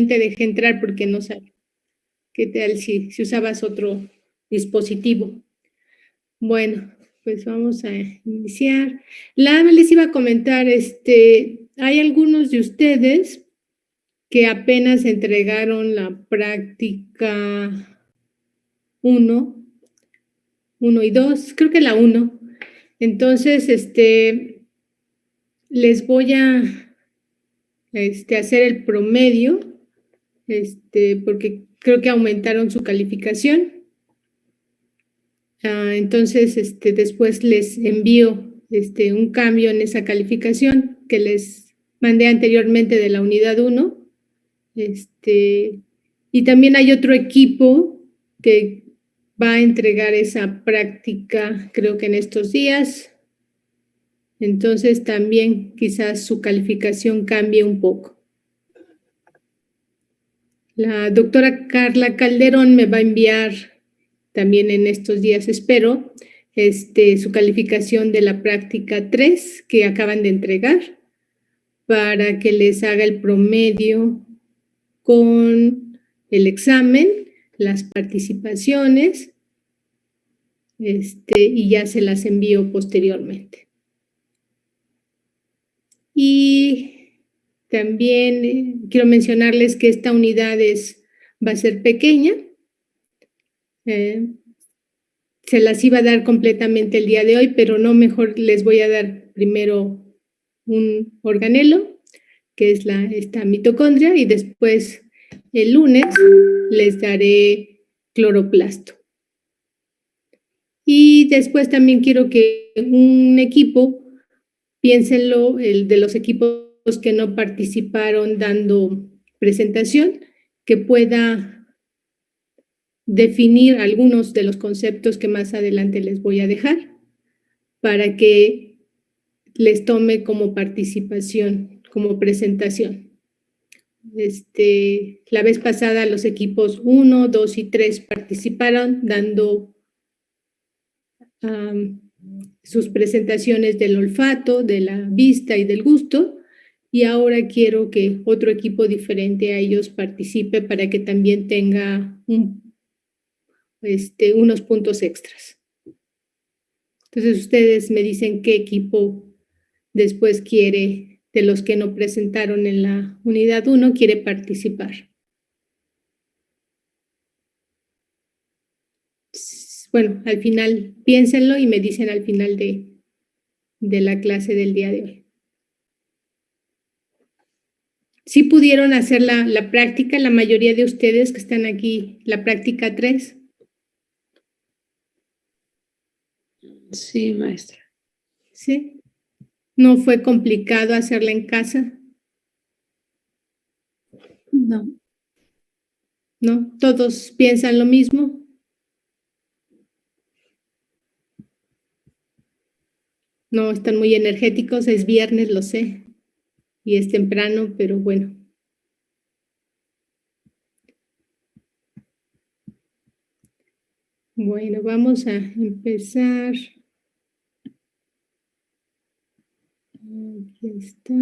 te dejé entrar porque no sabía qué tal si usabas otro dispositivo. Bueno, pues vamos a iniciar. Les iba a comentar, hay algunos de ustedes que apenas entregaron la práctica 1 y 2, creo que la 1. Entonces, les voy a hacer el promedio, porque creo que aumentaron su calificación. Entonces, después les envío un cambio en esa calificación que les mandé anteriormente de la unidad 1. Y también hay otro equipo que va a entregar esa práctica, creo que en estos días. Entonces, también quizás su calificación cambie un poco. La doctora Carla Calderón me va a enviar también en estos días, espero, su calificación de la práctica 3 que acaban de entregar para que les haga el promedio con el examen, las participaciones, y ya se las envío posteriormente. Y también quiero mencionarles que esta unidad va a ser pequeña. Se las iba a dar completamente el día de hoy, pero no, mejor les voy a dar primero un organelo, que es esta mitocondria, y después el lunes les daré cloroplasto. Y después también quiero que un equipo, piénsenlo, el de los equipos que no participaron dando presentación, que pueda definir algunos de los conceptos que más adelante les voy a dejar para que les tome como participación, como presentación. La vez pasada los equipos 1, 2 y 3 participaron dando sus presentaciones del olfato, de la vista y del gusto, y ahora quiero que otro equipo diferente a ellos participe para que también tenga unos puntos extras. Entonces ustedes me dicen qué equipo después quiere, de los que no presentaron en la unidad 1, quiere participar. Bueno, al final piénsenlo y me dicen al final de la clase del día de hoy. ¿Sí pudieron hacer la práctica, la mayoría de ustedes que están aquí, la práctica 3? Sí, maestra. ¿Sí? ¿No fue complicado hacerla en casa? No. ¿No? ¿Todos piensan lo mismo? No, están muy energéticos, es viernes, lo sé, y es temprano, pero bueno. Bueno, vamos a empezar. Aquí está.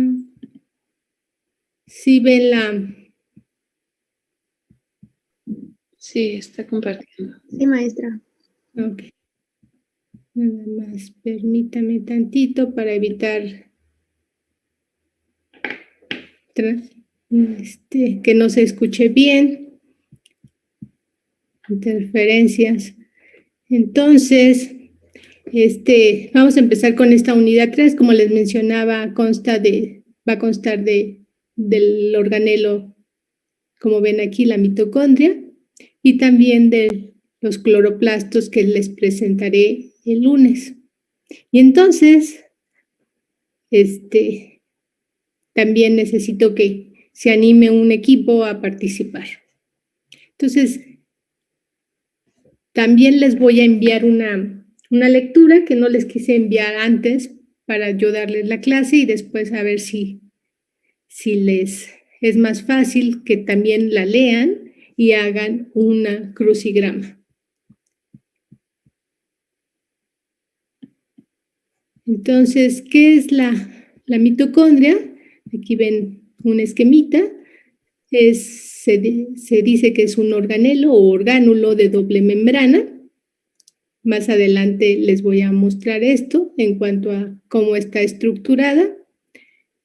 ¿Sí ven la...? Sí, está compartiendo. Sí, maestra. Ok. Nada más, permítame tantito para evitar que no se escuche bien, interferencias. Entonces, vamos a empezar con esta unidad 3, como les mencionaba, va a constar del organelo, como ven aquí, la mitocondria, y también de los cloroplastos que les presentaré el lunes. Y entonces, también necesito que se anime un equipo a participar. Entonces, también les voy a enviar una lectura que no les quise enviar antes para yo darles la clase y después a ver si les es más fácil que también la lean y hagan una crucigrama. Entonces, ¿qué es la mitocondria? Aquí ven un esquemita. se dice que es un organelo o orgánulo de doble membrana. Más adelante les voy a mostrar esto en cuanto a cómo está estructurada.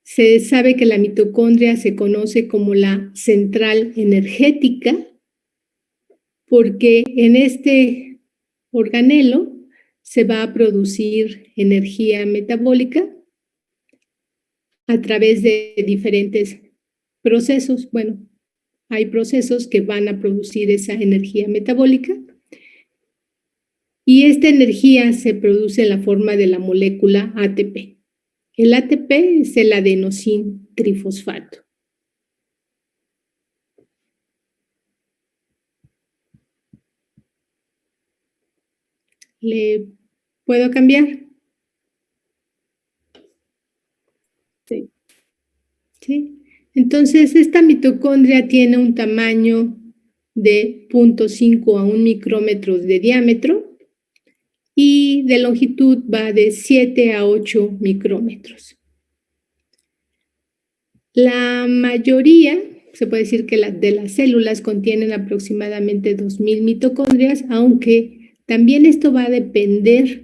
Se sabe que la mitocondria se conoce como la central energética porque en este organelo se va a producir energía metabólica a través de diferentes procesos. Bueno, hay procesos que van a producir esa energía metabólica y esta energía se produce en la forma de la molécula ATP. El ATP es el adenosín trifosfato. ¿Le puedo cambiar? Sí. ¿Sí? Entonces, esta mitocondria tiene un tamaño de 0.5 a 1 micrómetros de diámetro y de longitud va de 7 a 8 micrómetros. La mayoría, se puede decir que de las células contienen aproximadamente 2.000 mitocondrias, aunque también esto va a depender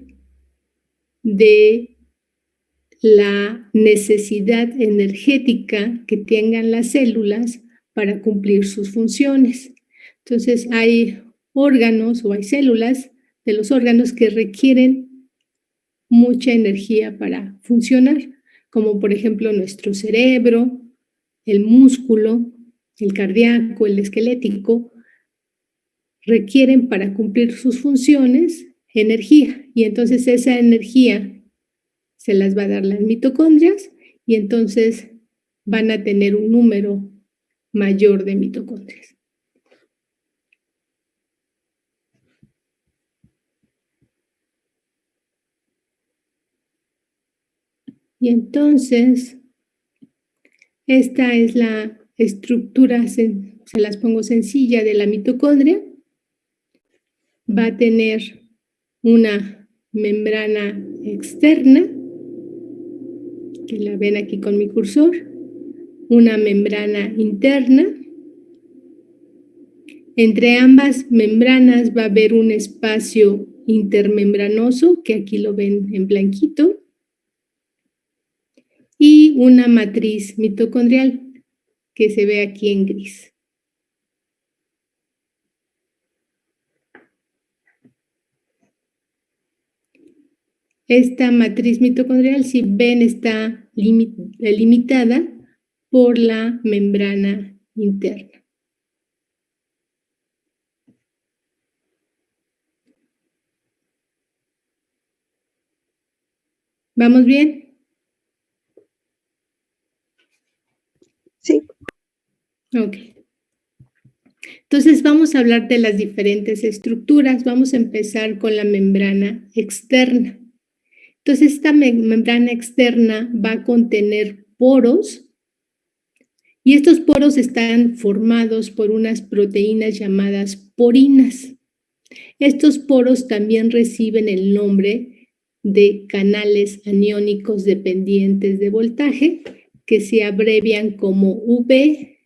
de la necesidad energética que tengan las células para cumplir sus funciones. Entonces, hay órganos o hay células de los órganos que requieren mucha energía para funcionar, como por ejemplo nuestro cerebro, el músculo, el cardíaco, el esquelético, requieren para cumplir sus funciones energía, y entonces esa energía se las va a dar las mitocondrias y entonces van a tener un número mayor de mitocondrias. Y entonces, esta es la estructura, se las pongo sencilla, de la mitocondria. Va a tener una membrana externa, que la ven aquí con mi cursor, una membrana interna. Entre ambas membranas va a haber un espacio intermembranoso, que aquí lo ven en blanquito, y una matriz mitocondrial, que se ve aquí en gris. Esta matriz mitocondrial, si ven, está limitada por la membrana interna. ¿Vamos bien? Sí. Ok. Entonces vamos a hablar de las diferentes estructuras. Vamos a empezar con la membrana externa. Entonces esta membrana externa va a contener poros y estos poros están formados por unas proteínas llamadas porinas. Estos poros también reciben el nombre de canales aniónicos dependientes de voltaje, que se abrevian como VDAC.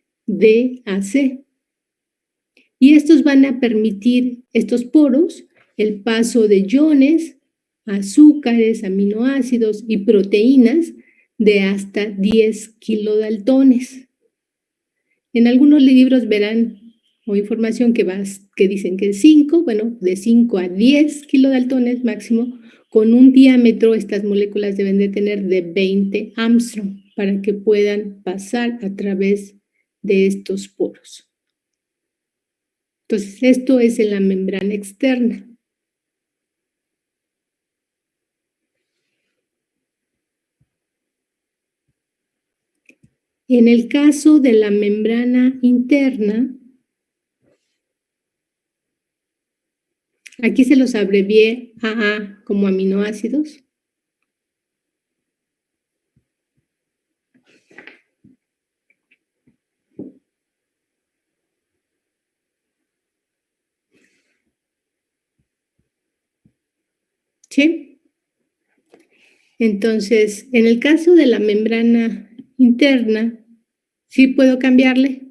Y estos van a permitir, estos poros, el paso de iones, azúcares, aminoácidos y proteínas de hasta 10 kilodaltones. En algunos libros verán o información que dicen que 5, bueno, de 5 a 10 kilodaltones máximo. Con un diámetro, estas moléculas deben de tener de 20 Armstrong para que puedan pasar a través de estos poros. Entonces, esto es en la membrana externa. En el caso de la membrana interna, aquí se los abrevié AA como aminoácidos. ¿Sí? Entonces, en el caso de la membrana interna, ¿sí puedo cambiarle?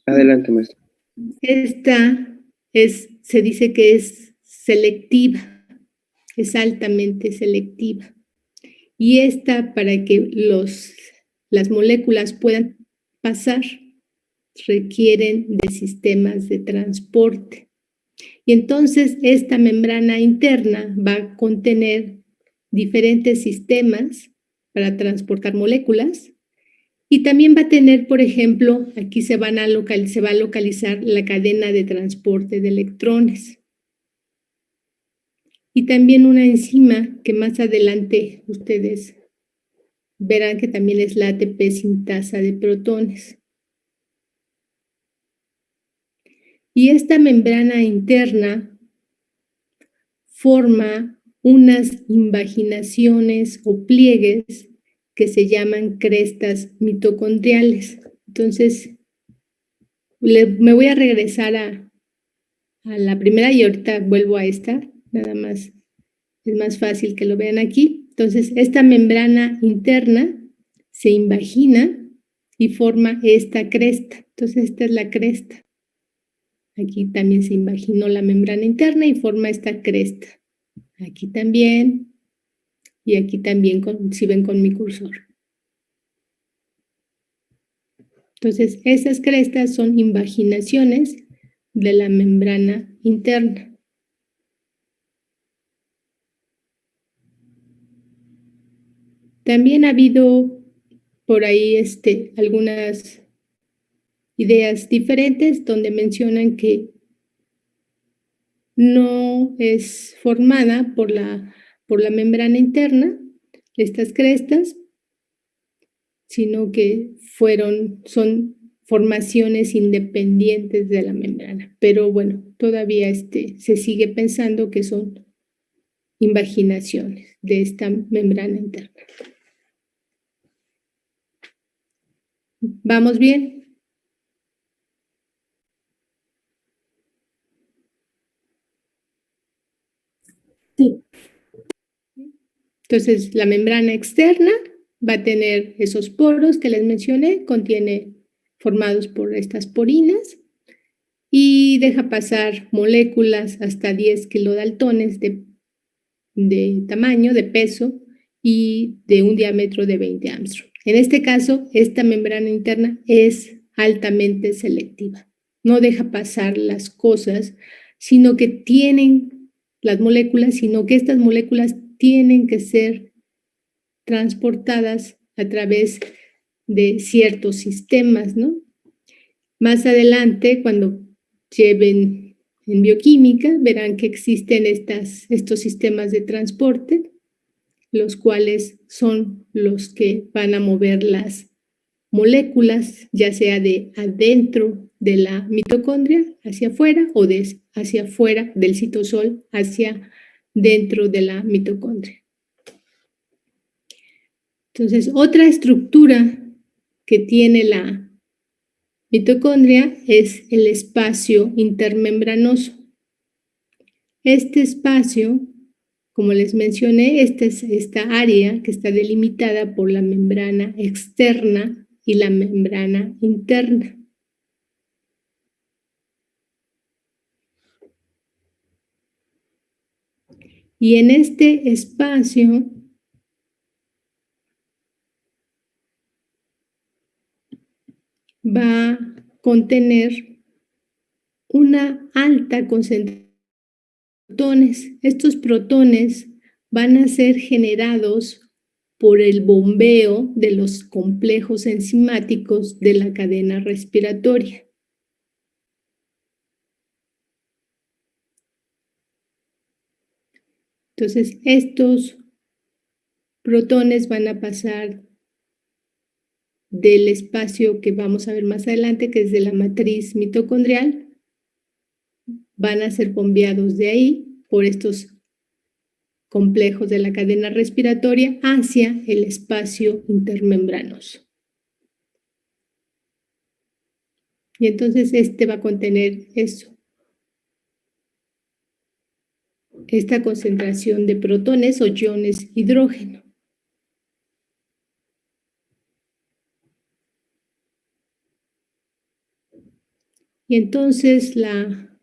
Adelante, maestra. Esta se dice que es selectiva, es altamente selectiva. Y esta, para que las moléculas puedan pasar, requieren de sistemas de transporte. Y entonces esta membrana interna va a contener diferentes sistemas para transportar moléculas. Y también va a tener, por ejemplo, aquí se va a localizar la cadena de transporte de electrones. Y también una enzima que más adelante ustedes verán que también es la ATP sintasa de protones. Y esta membrana interna forma unas invaginaciones o pliegues que se llaman crestas mitocondriales. Entonces, me voy a regresar a la primera y ahorita vuelvo a esta, nada más es más fácil que lo vean aquí. Entonces, esta membrana interna se invagina y forma esta cresta. Entonces, esta es la cresta. Aquí también se imaginó la membrana interna y forma esta cresta. Aquí también, y aquí también, si ven con mi cursor. Entonces, esas crestas son invaginaciones de la membrana interna. También ha habido por ahí algunas ideas diferentes donde mencionan que no es formada por la membrana interna, estas crestas, sino que son formaciones independientes de la membrana. Pero bueno, todavía se sigue pensando que son invaginaciones de esta membrana interna. ¿Vamos bien? Sí. Entonces, la membrana externa va a tener esos poros que les mencioné, formados por estas porinas, y deja pasar moléculas hasta 10 kilodaltones de tamaño, de peso, y de un diámetro de 20 Armstrong. En este caso, esta membrana interna es altamente selectiva. No deja pasar las cosas, sino que las moléculas, sino que estas moléculas tienen que ser transportadas a través de ciertos sistemas, ¿no? Más adelante, cuando lleven en bioquímica, verán que existen estos sistemas de transporte, los cuales son los que van a mover las moléculas, ya sea de adentro de la mitocondria hacia afuera o hacia afuera del citosol hacia dentro de la mitocondria. Entonces, otra estructura que tiene la mitocondria es el espacio intermembranoso. Este espacio, como les mencioné, esta área que está delimitada por la membrana externa y la membrana interna. Y en este espacio va a contener una alta concentración de protones. Estos protones van a ser generados por el bombeo de los complejos enzimáticos de la cadena respiratoria. Entonces, estos protones van a pasar del espacio que vamos a ver más adelante, que es de la matriz mitocondrial, van a ser bombeados de ahí por estos complejos de la cadena respiratoria hacia el espacio intermembranoso. Y entonces va a contener eso, esta concentración de protones o iones hidrógeno. Y entonces la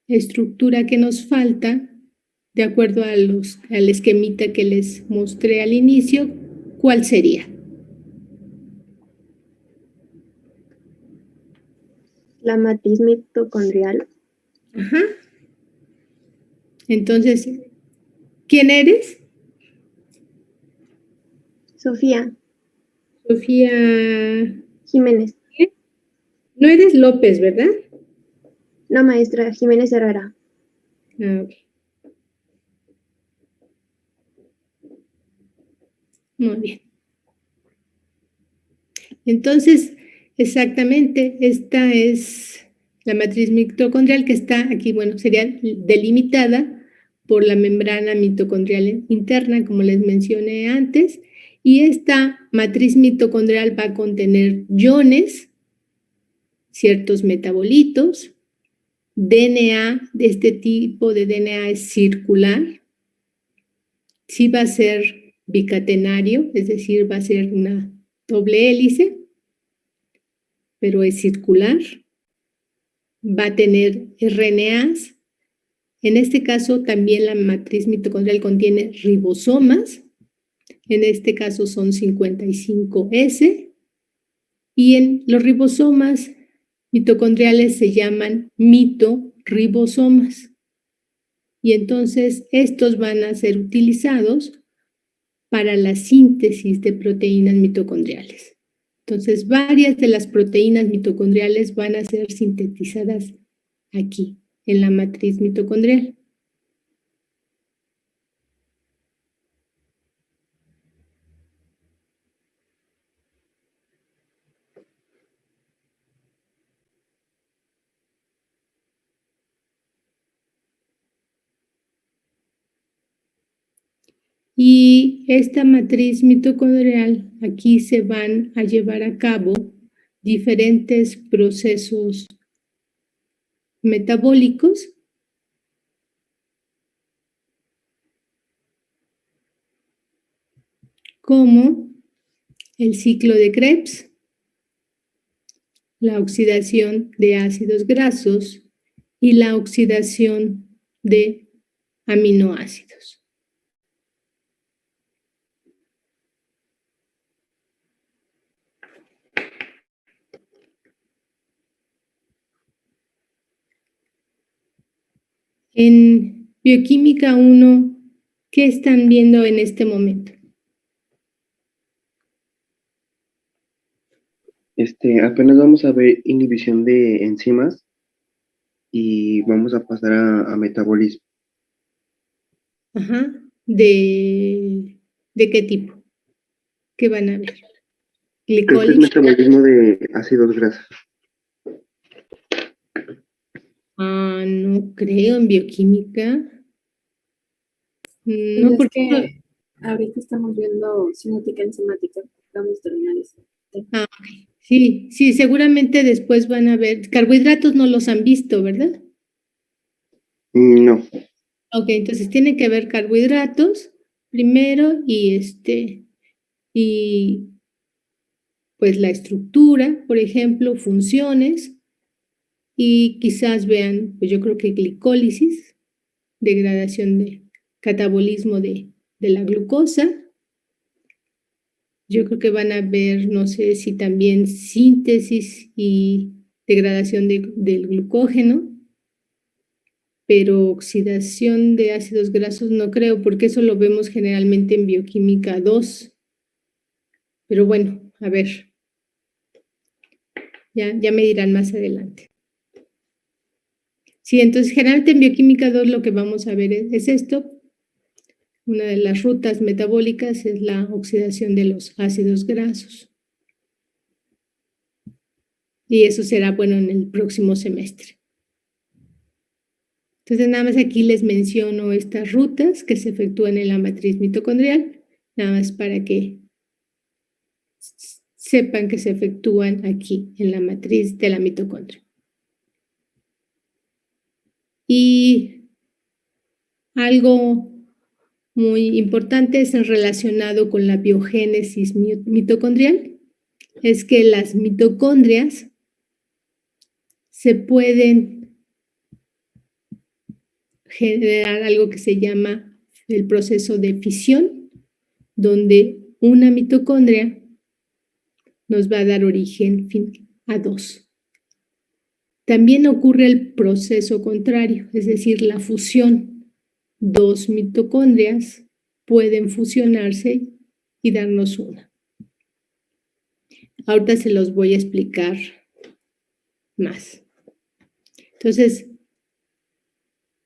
estructura que nos falta, de acuerdo al esquemita que les mostré al inicio, ¿cuál sería? La matriz mitocondrial. Ajá. Entonces, ¿quién eres? Sofía Sofía. Jiménez. No eres López, ¿verdad? No, maestra, Jiménez Herrera. Ah, ok. Muy bien. Entonces, exactamente, esta es la matriz mitocondrial que está aquí, bueno, sería delimitada por la membrana mitocondrial interna, como les mencioné antes, y esta matriz mitocondrial va a contener iones, ciertos metabolitos, DNA, de este tipo de DNA es circular, sí va a ser bicatenario, es decir, va a ser una doble hélice, pero es circular, va a tener RNAs. En este caso, también la matriz mitocondrial contiene ribosomas. En este caso son 55S. Y en los ribosomas mitocondriales se llaman mitoribosomas. Y entonces estos van a ser utilizados para la síntesis de proteínas mitocondriales. Entonces, varias de las proteínas mitocondriales van a ser sintetizadas aquí, en la matriz mitocondrial. Y esta matriz mitocondrial, aquí se van a llevar a cabo diferentes procesos metabólicos como el ciclo de Krebs, la oxidación de ácidos grasos y la oxidación de aminoácidos. En bioquímica 1, ¿qué están viendo en este momento? Apenas vamos a ver inhibición de enzimas y vamos a pasar a metabolismo. Ajá. ¿De qué tipo? ¿Qué van a ver? Este es Glicólisis. metabolismo de ácidos grasos. No creo en bioquímica. No, Pues es porque que ahorita estamos viendo cinética enzimática. Vamos a terminar eso. ok. Sí, seguramente después van a ver. Carbohidratos no los han visto, ¿verdad? No, Ok, entonces tienen que ver carbohidratos primero y y pues la estructura, por ejemplo, funciones, y quizás vean, pues yo creo que glicólisis, degradación de catabolismo de la glucosa. Yo creo que van a ver, no sé si también síntesis y degradación del glucógeno, pero oxidación de ácidos grasos no creo, porque eso lo vemos generalmente en bioquímica 2. Pero bueno, a ver, ya me dirán más adelante. Sí, entonces generalmente en bioquímica 2 lo que vamos a ver es esto. Una de las rutas metabólicas es la oxidación de los ácidos grasos. Y eso será bueno en el próximo semestre. Entonces nada más aquí les menciono estas rutas que se efectúan en la matriz mitocondrial, nada más para que sepan que se efectúan aquí en la matriz de la mitocondria. Y algo muy importante es relacionado con la biogénesis mitocondrial, es que las mitocondrias se pueden generar algo que se llama el proceso de fisión, donde una mitocondria nos va a dar origen a dos. También ocurre el proceso contrario, es decir, la fusión. Dos mitocondrias pueden fusionarse y darnos una. Ahorita se los voy a explicar más. Entonces,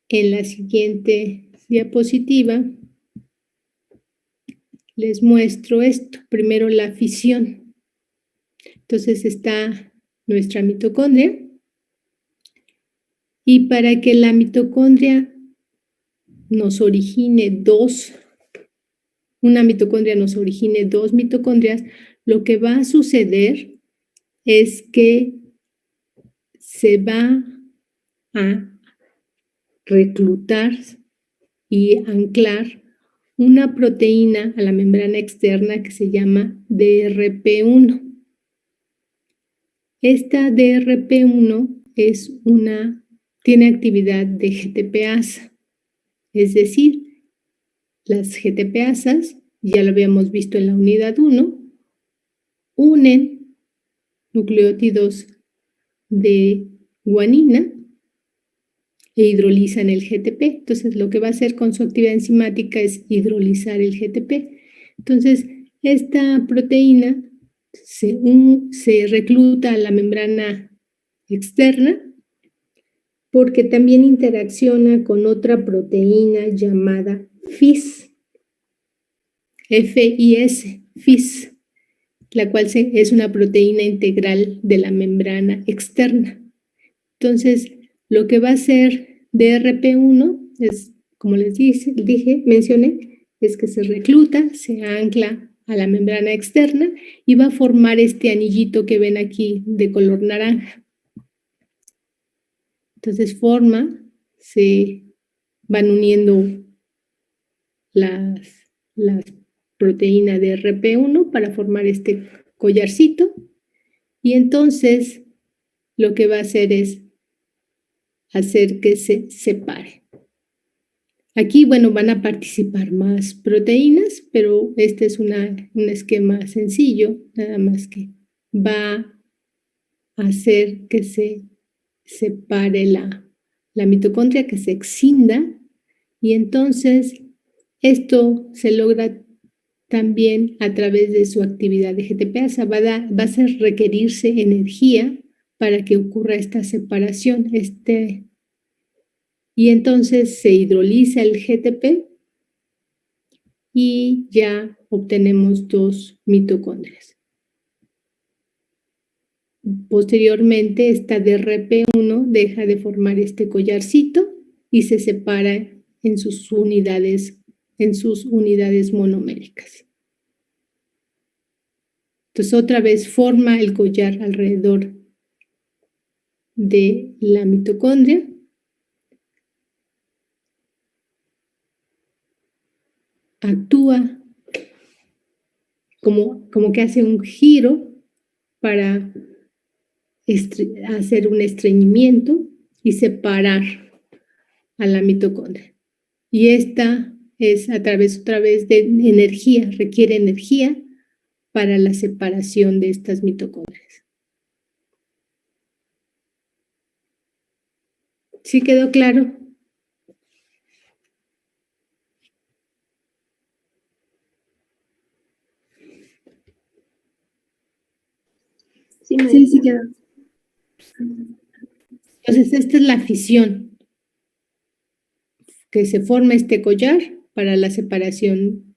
en la siguiente diapositiva les muestro esto. Primero la fisión. Entonces está nuestra mitocondria. Y para que la mitocondria nos origine una mitocondria nos origine dos mitocondrias, lo que va a suceder es que se va a reclutar y anclar una proteína a la membrana externa que se llama DRP1. Esta DRP1 tiene actividad de GTPasa, es decir, las GTPasas, ya lo habíamos visto en la unidad 1, unen nucleótidos de guanina e hidrolizan el GTP. Entonces, lo que va a hacer con su actividad enzimática es hidrolizar el GTP. Entonces, esta proteína se recluta a la membrana externa porque también interacciona con otra proteína llamada FIS, FIS, la cual es una proteína integral de la membrana externa. Entonces, lo que va a hacer DRP1 es, como les mencioné, es que se recluta, se ancla a la membrana externa y va a formar este anillito que ven aquí de color naranja. Entonces se van uniendo las proteínas de DRP1 para formar este collarcito y entonces lo que va a hacer es hacer que se separe. Aquí, bueno, van a participar más proteínas, pero este es un esquema sencillo, nada más que va a hacer que se separe la mitocondria, que se excinda, y entonces esto se logra también a través de su actividad de GTPasa. Va a hacer requerirse energía para que ocurra esta separación, y entonces se hidroliza el GTP y ya obtenemos dos mitocondrias. Posteriormente, esta DRP1 deja de formar este collarcito y se separa en sus unidades monoméricas. Entonces, otra vez forma el collar alrededor de la mitocondria. Actúa como que hace un giro para hacer un estreñimiento y separar a la mitocondria. Y esta es otra vez de energía, requiere energía para la separación de estas mitocondrias. ¿Sí quedó claro? Sí, Sí queda. Entonces, esta es la fisión, que se forma este collar para la separación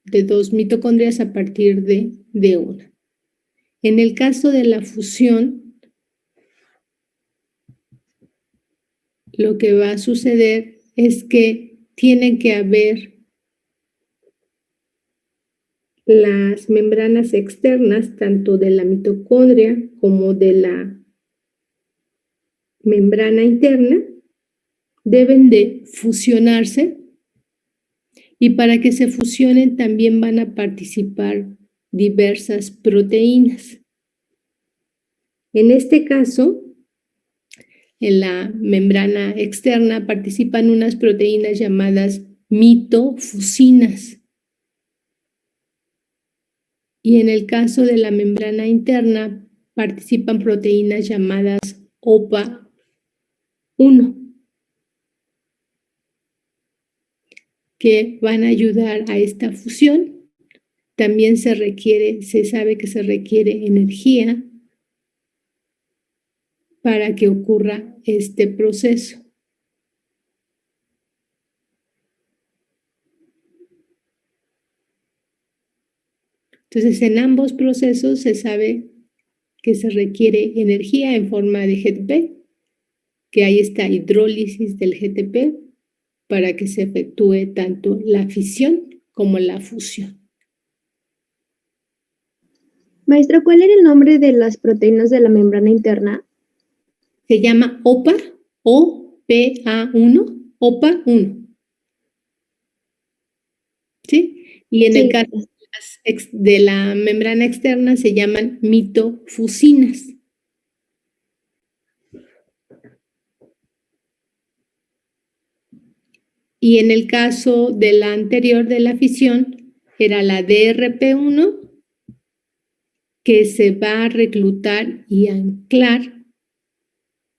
de dos mitocondrias a partir de una. En el caso de la fusión, lo que va a suceder es que tiene que haber las membranas externas, tanto de la mitocondria como de la membrana interna, deben de fusionarse, y para que se fusionen también van a participar diversas proteínas. En este caso, en la membrana externa participan unas proteínas llamadas mitofusinas. Y en el caso de la membrana interna participan proteínas llamadas OPA1, que van a ayudar a esta fusión. También se sabe que se requiere energía para que ocurra este proceso. Entonces, en ambos procesos se sabe que se requiere energía en forma de GTP, que hay esta hidrólisis del GTP para que se efectúe tanto la fisión como la fusión. Maestra, ¿cuál era el nombre de las proteínas de la membrana interna? Se llama OPA, OPA1, OPA1. ¿Sí? Y en el caso de la membrana externa se llaman mitofusinas. Y en el caso de la anterior de la fisión, era la DRP1, que se va a reclutar y anclar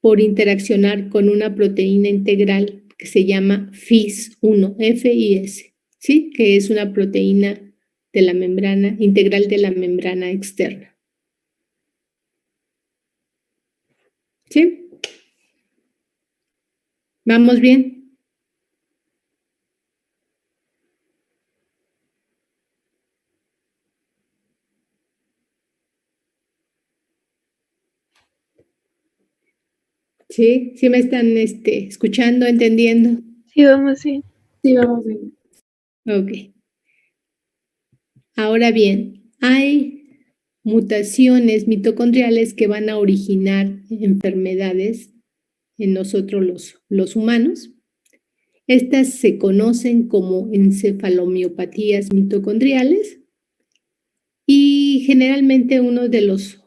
por interaccionar con una proteína integral que se llama FIS1, FIS, ¿sí? Que es una proteína de la membrana integral de la membrana externa. ¿Sí? ¿Vamos bien? ¿Sí? ¿Sí me están escuchando, entendiendo? Sí, vamos bien. Sí, vamos bien. Ok. Ahora bien, hay mutaciones mitocondriales que van a originar enfermedades en nosotros los humanos. Estas se conocen como encefalomiopatías mitocondriales y generalmente uno de los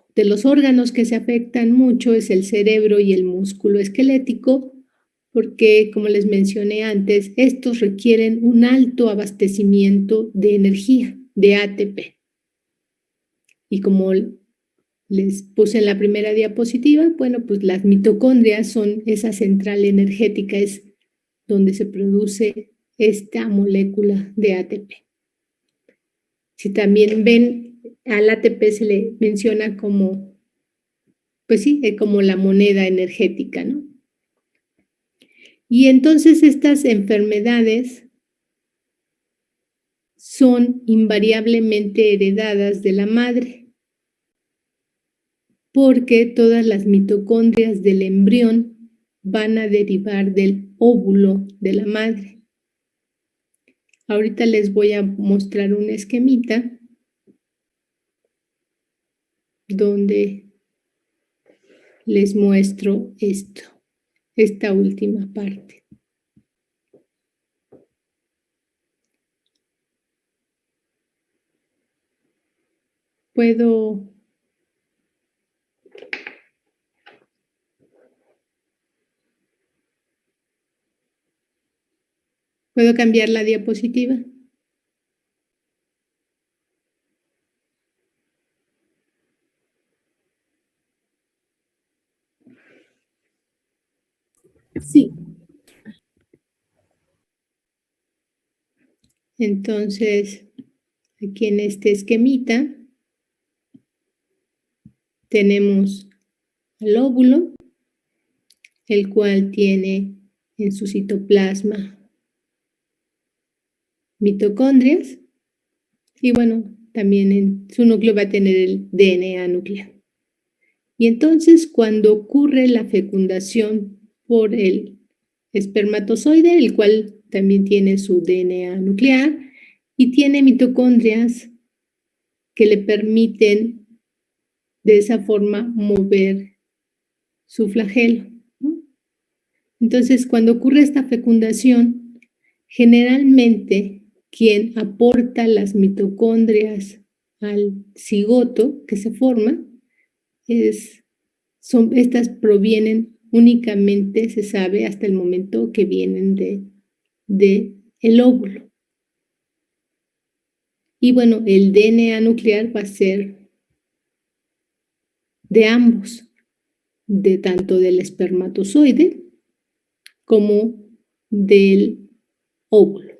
órganos que se afectan mucho es el cerebro y el músculo esquelético, porque, como les mencioné antes, estos requieren un alto abastecimiento de energía, de ATP. Y como les puse en la primera diapositiva, bueno, pues las mitocondrias son esa central energética, es donde se produce esta molécula de ATP. Si también ven, al ATP se le menciona como, pues sí, como la moneda energética, ¿no? Y entonces estas enfermedades son invariablemente heredadas de la madre, porque todas las mitocondrias del embrión van a derivar del óvulo de la madre. Ahorita les voy a mostrar un esquemita donde les muestro esto, esta última parte. ¿Puedo cambiar la diapositiva? Sí. Entonces, aquí en este esquemita tenemos al óvulo, el cual tiene en su citoplasma mitocondrias y bueno, también en su núcleo va a tener el DNA nuclear. Y entonces cuando ocurre la fecundación por el espermatozoide, el cual también tiene su DNA nuclear y tiene mitocondrias que le permiten de esa forma mover su flagelo, ¿no? Entonces, cuando ocurre esta fecundación, generalmente quien aporta las mitocondrias al cigoto que se forma es Estas provienen únicamente, se sabe hasta el momento, que vienen de el óvulo. Y bueno, el DNA nuclear va a ser de ambos, de tanto del espermatozoide como del óvulo.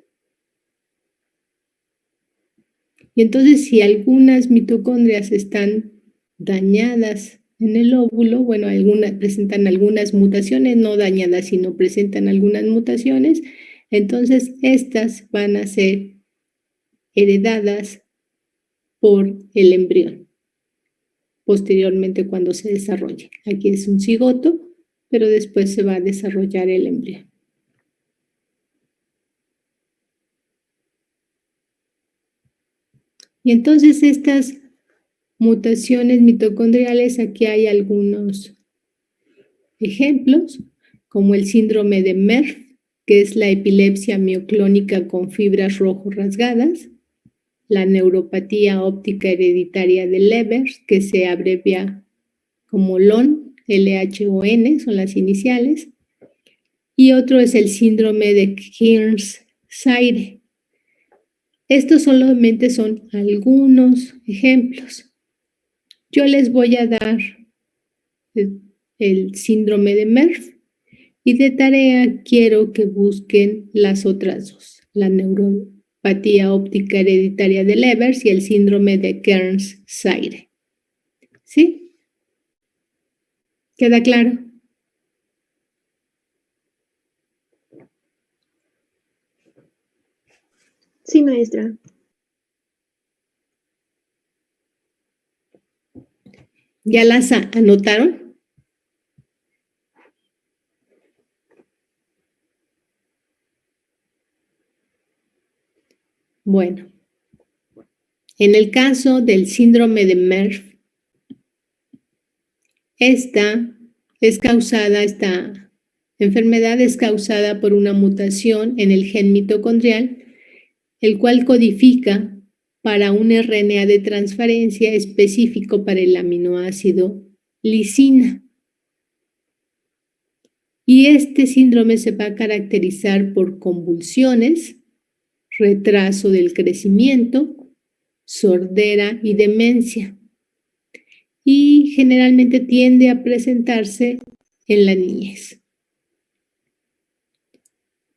Y entonces, si algunas mitocondrias están dañadas en el óvulo, bueno, presentan algunas mutaciones, no dañadas, sino presentan algunas mutaciones, entonces estas van a ser heredadas por el embrión, posteriormente cuando se desarrolle. Aquí es un cigoto, pero después se va a desarrollar el embrión. Y entonces estas mutaciones mitocondriales, aquí hay algunos ejemplos, como el síndrome de Merck, que es la epilepsia mioclónica con fibras rojo rasgadas, la neuropatía óptica hereditaria de Leber, que se abrevia como LON, LHON, son las iniciales, y otro es el síndrome de Kearns-Sayre. Estos solamente son algunos ejemplos. Yo les voy a dar el síndrome de Merck y de tarea quiero que busquen las otras dos, la neuropatía óptica hereditaria de Leber y el síndrome de Kearns-Sayre. ¿Sí? ¿Queda claro? Sí, maestra. ¿Ya las anotaron? Bueno, en el caso del síndrome de Merck, esta enfermedad es causada por una mutación en el gen mitocondrial, el cual codifica para un RNA de transferencia específico para el aminoácido lisina. Y este síndrome se va a caracterizar por convulsiones, retraso del crecimiento, sordera y demencia. Y generalmente tiende a presentarse en la niñez.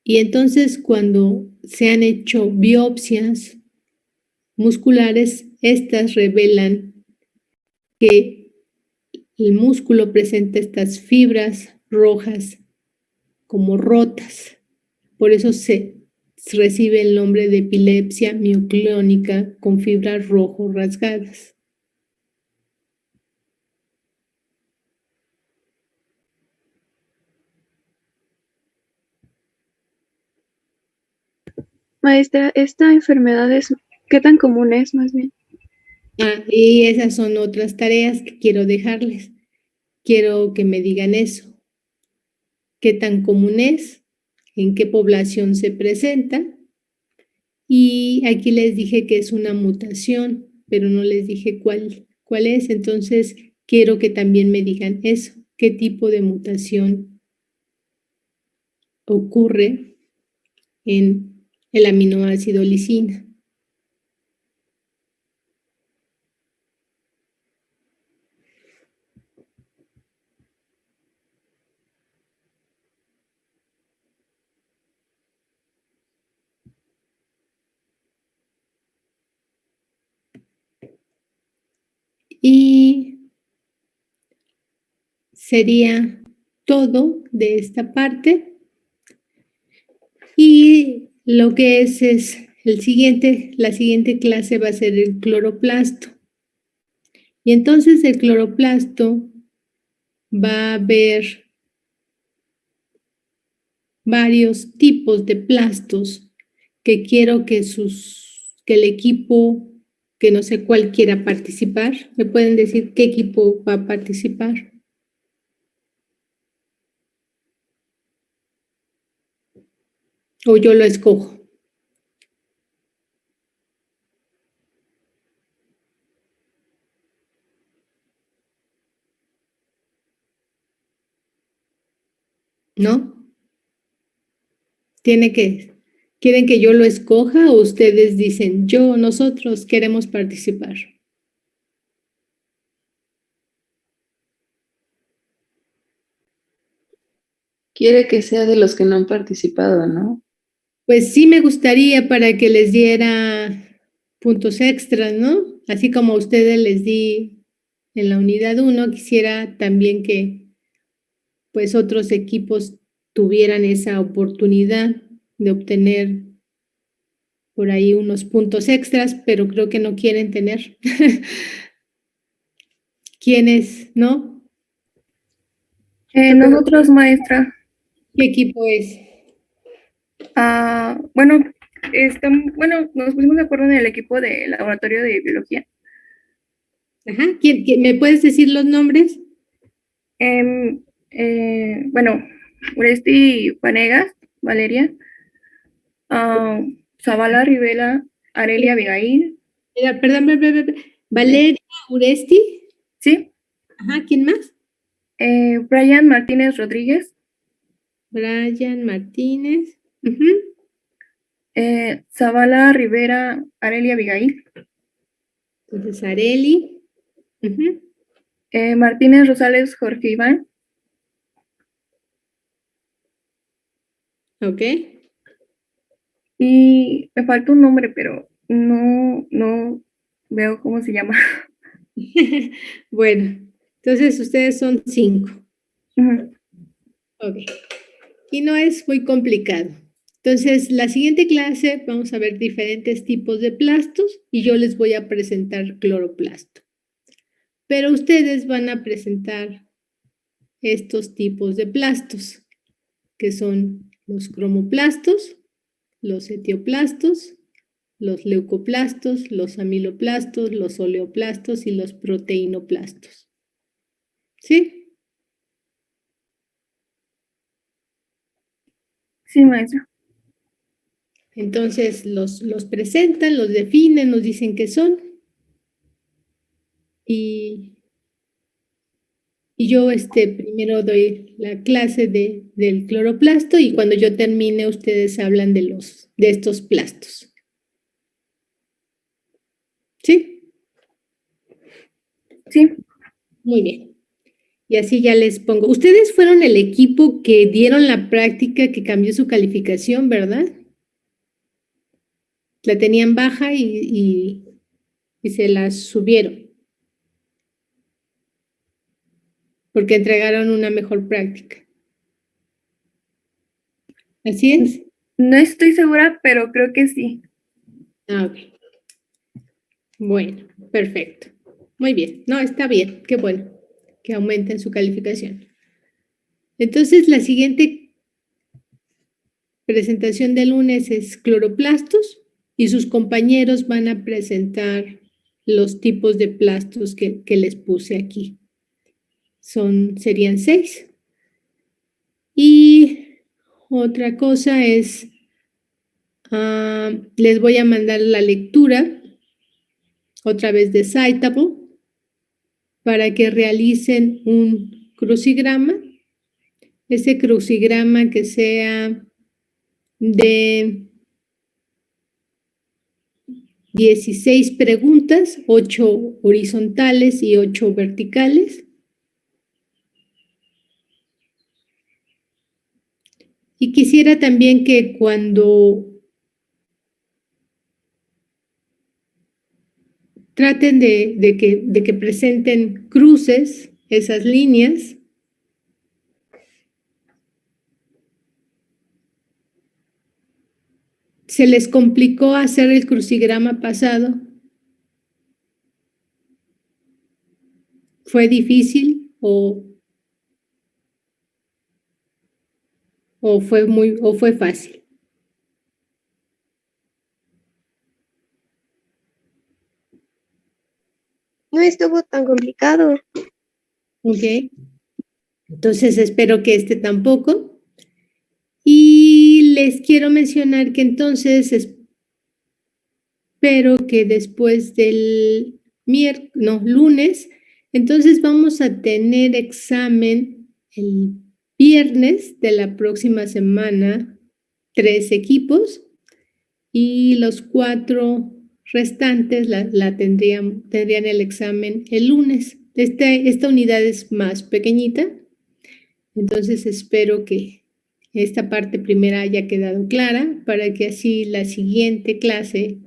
Y entonces, cuando se han hecho biopsias musculares, estas revelan que el músculo presenta estas fibras rojas como rotas. Por eso se recibe el nombre de epilepsia mioclónica con fibras rojo rasgadas. Maestra, ¿esta enfermedad qué tan común es más bien? Y esas son otras tareas que quiero dejarles. Quiero que me digan eso. ¿Qué tan común es? ¿En qué población se presenta? Y aquí les dije que es una mutación, pero no les dije cuál es. Entonces, quiero que también me digan eso. ¿Qué tipo de mutación ocurre en el aminoácido lisina? Y sería todo de esta parte. Y lo que es la siguiente clase va a ser el cloroplasto. Y entonces el cloroplasto va a haber varios tipos de plastos que quiero que el equipo, que no sé cuál quiera participar, ¿me pueden decir qué equipo va a participar? O yo lo escojo. ¿no? ¿Quieren que yo lo escoja o ustedes dicen, nosotros queremos participar? Quiere que sea de los que no han participado, ¿no? Pues sí me gustaría para que les diera puntos extras, ¿no? Así como a ustedes les di en la unidad 1, quisiera también que pues otros equipos tuvieran esa oportunidad de obtener por ahí unos puntos extras, pero creo que no quieren tener. ¿Quiénes, no? Nosotros, maestra, ¿Qué equipo es? bueno, bueno, nos pusimos de acuerdo en el equipo de laboratorio de biología. Ajá, me puedes decir los nombres? Bueno, Uresti Vanegas, Valeria, Zavala Rivela, Arelia Abigail, Perdón, Valeria Uresti. ¿sí? Ajá, ¿quién más? Brian Martínez Rodríguez, Brian Martínez. Ujú. Zavala Rivera, Arelia Abigail, Entonces, Areli. Ujú. Martínez Rosales Jorge Iván, Ok. y me falta un nombre, pero no veo cómo se llama. Bueno, entonces ustedes son 5. Ujú. Ok. Y no es muy complicado. Entonces, la siguiente clase vamos a ver diferentes tipos de plastos y yo les voy a presentar cloroplasto. Pero ustedes van a presentar estos tipos de plastos, que son los cromoplastos, los etioplastos, los leucoplastos, los amiloplastos, los oleoplastos y los proteinoplastos. ¿Sí? Sí, maestra. Entonces los presentan, los definen, nos dicen qué son. Y yo primero doy la clase del cloroplasto y cuando yo termine ustedes hablan de estos plastos. ¿Sí? Sí, Muy bien. Y así ya les pongo. Ustedes fueron el equipo que dieron la práctica que cambió su calificación, ¿verdad? La tenían baja y se la subieron porque entregaron una mejor práctica. ¿Así es? no estoy segura, pero creo que sí. Ah, ok. Bueno, perfecto. Muy bien. No, está bien. Qué bueno que aumenten su calificación. Entonces, la siguiente presentación del lunes es cloroplastos y sus compañeros van a presentar los tipos de plastos que les puse aquí. Serían 6. Y otra cosa es, les voy a mandar la lectura otra vez de Citable para que realicen un crucigrama. Ese crucigrama que sea de 16 preguntas, 8 horizontales y 8 verticales. Y quisiera también que cuando traten de que presenten cruces, esas líneas, ¿se les complicó hacer el crucigrama pasado? ¿Fue difícil o fue fácil? No estuvo tan complicado. Ok. Entonces espero que tampoco. Y les quiero mencionar que entonces espero que después del lunes, entonces vamos a tener examen el viernes de la próxima semana, 3 equipos y los 4 restantes tendrían el examen el lunes. Esta unidad es más pequeñita, entonces espero que esta parte primera haya quedado clara para que así la siguiente clase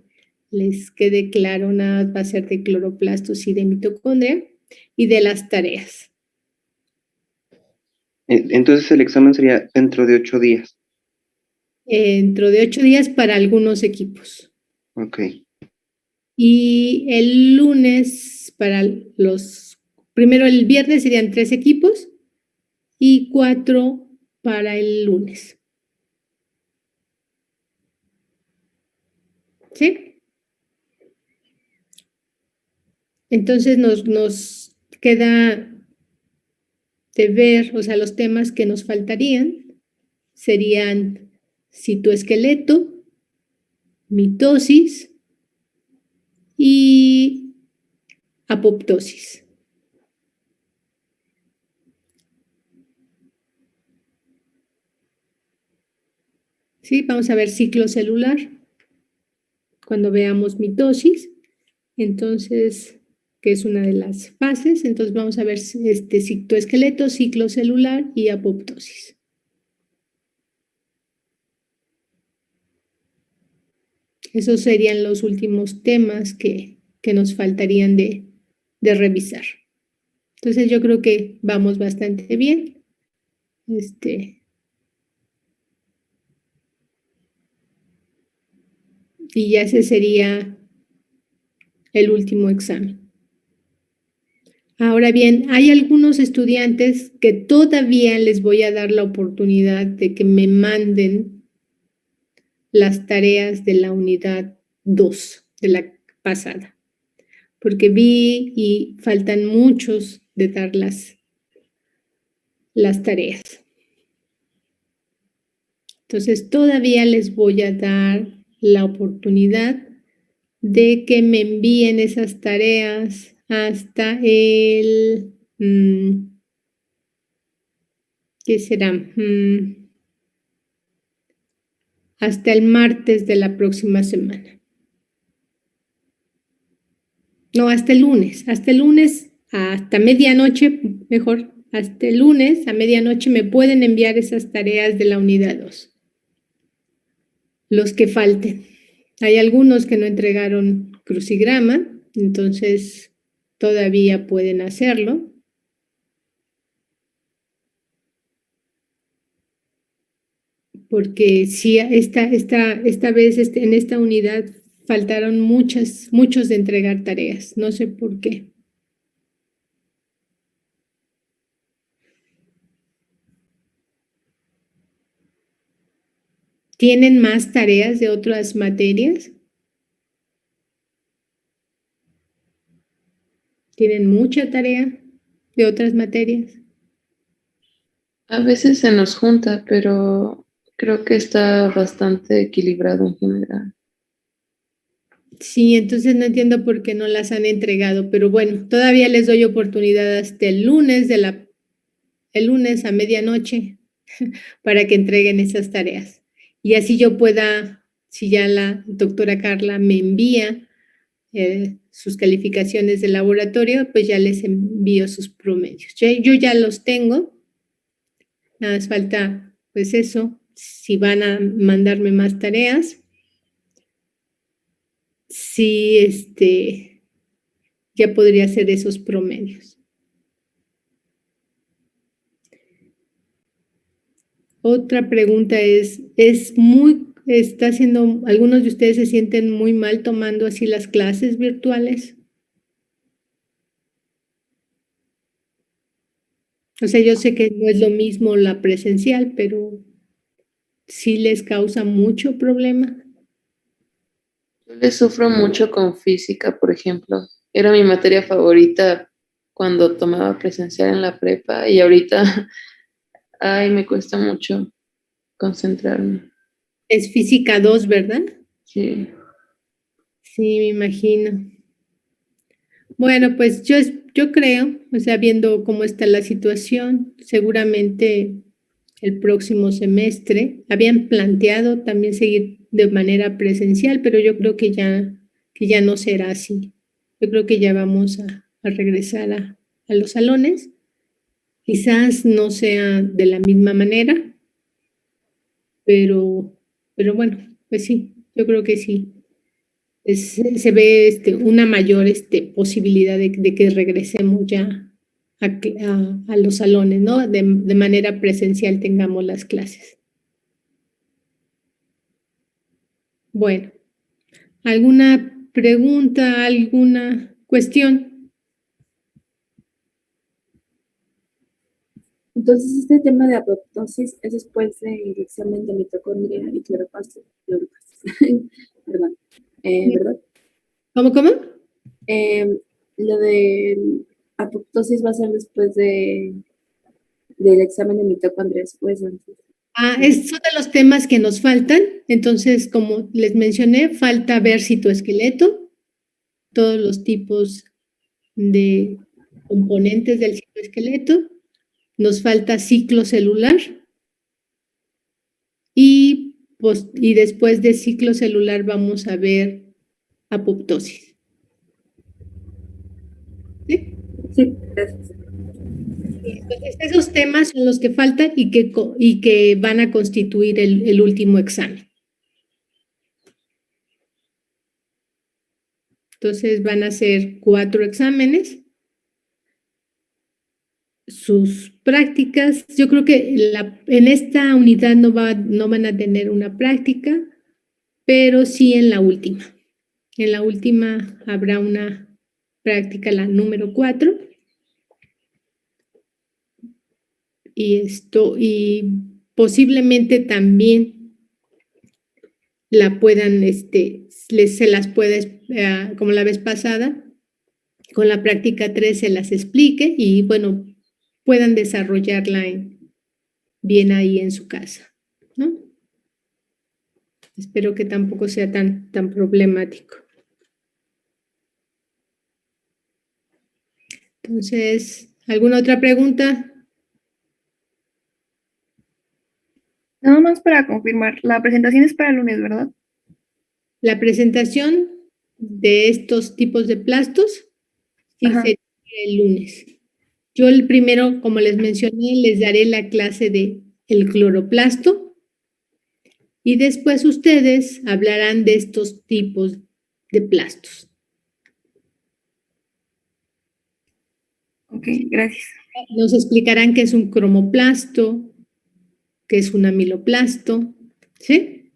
les quede claro, nada va a ser de cloroplastos y de mitocondria y de las tareas. Entonces el examen sería dentro de 8 días. Dentro de 8 días para algunos equipos. Ok. Y el lunes primero el viernes serían 3 equipos y 4 para el lunes. ¿Sí? Entonces nos queda de ver, o sea, los temas que nos faltarían serían citoesqueleto, mitosis y apoptosis. ¿Sí? Vamos a ver ciclo celular. Cuando veamos mitosis, entonces, que es una de las fases, entonces vamos a ver citoesqueleto, ciclo celular y apoptosis. Esos serían los últimos temas que nos faltarían de revisar. Entonces yo creo que vamos bastante bien. Y ya ese sería el último examen. Ahora bien, hay algunos estudiantes que todavía les voy a dar la oportunidad de que me manden las tareas de la unidad 2 de la pasada, porque vi y faltan muchos de dar las tareas. Entonces, todavía les voy a dar la oportunidad de que me envíen esas tareas hasta el, ¿qué será? Hasta el martes de la próxima semana. No, hasta el lunes, hasta medianoche, mejor, hasta el lunes a medianoche me pueden enviar esas tareas de la unidad 2. Los que falten. Hay algunos que no entregaron crucigrama, entonces todavía pueden hacerlo. Porque sí, esta vez en esta unidad faltaron muchos de entregar tareas, no sé por qué. ¿Tienen más tareas de otras materias? ¿Tienen mucha tarea de otras materias? A veces se nos junta, pero creo que está bastante equilibrado en general. Sí, entonces no entiendo por qué no las han entregado, pero bueno, todavía les doy oportunidad hasta el lunes el lunes a medianoche para que entreguen esas tareas. Y así yo pueda, si ya la doctora Carla me envía sus calificaciones de laboratorio, pues ya les envío sus promedios. Yo ya los tengo, nada más falta, pues eso, si van a mandarme más tareas, si ya podría hacer esos promedios. Otra pregunta está haciendo, algunos de ustedes se sienten muy mal tomando así las clases virtuales. O sea, yo sé que no es lo mismo la presencial, pero sí les causa mucho problema. Yo le sufro mucho con física, por ejemplo. Era mi materia favorita cuando tomaba presencial en la prepa y ahorita, ay, me cuesta mucho concentrarme. Es física 2, ¿verdad? Sí. Sí, me imagino. Bueno, pues yo creo, o sea, viendo cómo está la situación, seguramente el próximo semestre. Habían planteado también seguir de manera presencial, pero yo creo que ya no será así. Yo creo que ya vamos a regresar a los salones. Quizás no sea de la misma manera, pero bueno, pues sí, yo creo que sí. Se ve una mayor posibilidad de que regresemos ya a los salones, ¿no? De manera presencial tengamos las clases. Bueno, ¿alguna pregunta, alguna cuestión? Entonces, este tema de apoptosis es después del examen de mitocondria y cloroplasto. Perdón. ¿Verdad? ¿Cómo? Lo de apoptosis va a ser después del examen de mitocondria, después antes. Son de los temas que nos faltan. Entonces, como les mencioné, falta ver citoesqueleto, todos los tipos de componentes del citoesqueleto. Nos falta ciclo celular y después de ciclo celular vamos a ver apoptosis. ¿Sí? Sí, gracias. Entonces, esos temas son los que faltan y que van a constituir el último examen. Entonces, van a ser 4 exámenes. Sus prácticas, yo creo que en esta unidad no van a tener una práctica, pero sí en la última. En la última habrá una práctica, la número 4. Y posiblemente también la puedan, se las puede, como la vez pasada, con la práctica 3 se las explique y bueno, puedan desarrollarla bien ahí en su casa, ¿no? Espero que tampoco sea tan problemático. Entonces, ¿alguna otra pregunta? Nada más para confirmar, la presentación es para el lunes, ¿verdad? La presentación de estos tipos de plastos sí Ajá. sería el lunes. Yo el primero, como les mencioné, les daré la clase de el cloroplasto y después ustedes hablarán de estos tipos de plastos. Ok, gracias. Nos explicarán qué es un cromoplasto, qué es un amiloplasto, ¿sí?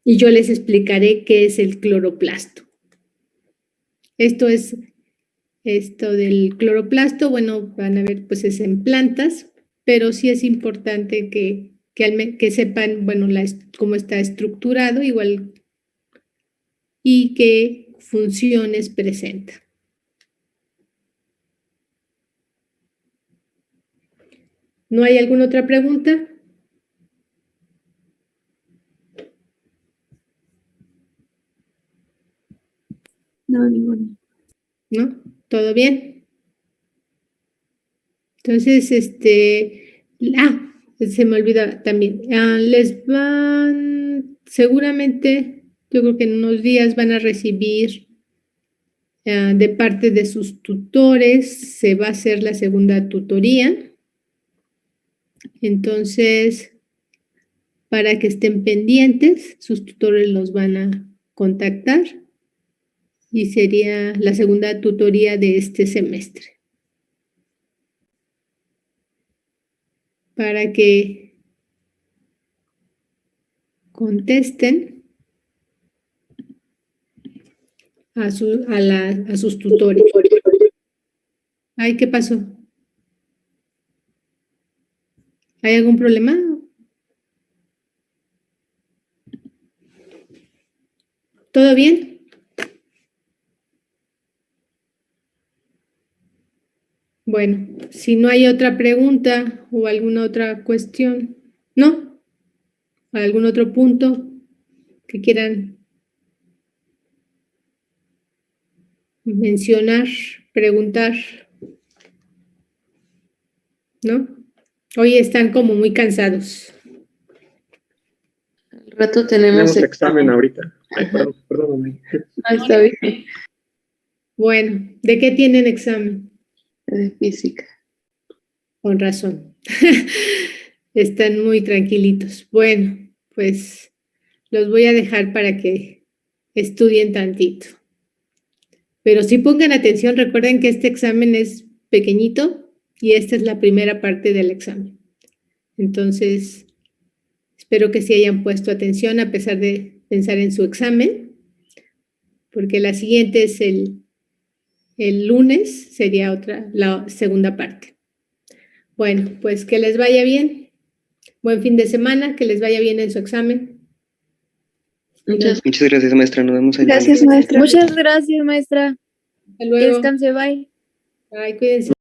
Y yo les explicaré qué es el cloroplasto. Esto del cloroplasto, bueno, van a ver, pues es en plantas, pero sí es importante que sepan, bueno, cómo está estructurado, igual, y qué funciones presenta. ¿No hay alguna otra pregunta? No, ninguna. ¿No? ¿Todo bien? Entonces, se me olvida también. Les van, seguramente, yo creo que en unos días van a recibir de parte de sus tutores, se va a hacer la segunda tutoría. Entonces, para que estén pendientes, sus tutores los van a contactar y sería la segunda tutoría de este semestre. Para que contesten a sus tutores. Ay, ¿qué pasó? ¿Hay algún problema? ¿Todo bien? Bueno, si no hay otra pregunta o alguna otra cuestión, ¿no? ¿Algún otro punto que quieran mencionar, preguntar? ¿no? Hoy están como muy cansados. Al rato tenemos Tenemos examen ahorita. Ay, perdóname. Ah, está bien. Bueno, ¿de qué tienen examen? De física. Con razón. Están muy tranquilitos. Bueno, pues los voy a dejar para que estudien tantito. Pero sí pongan atención, recuerden que este examen es pequeñito y esta es la primera parte del examen. Entonces, espero que sí hayan puesto atención a pesar de pensar en su examen, porque la siguiente es el lunes, sería la segunda parte. Bueno, pues que les vaya bien. Buen fin de semana, que les vaya bien en su examen. Muchas Muchas gracias, maestra. Nos vemos el Gracias, lunes. maestra. Muchas gracias, maestra. Hasta Que luego. descanse, bye. Ay, cuídense.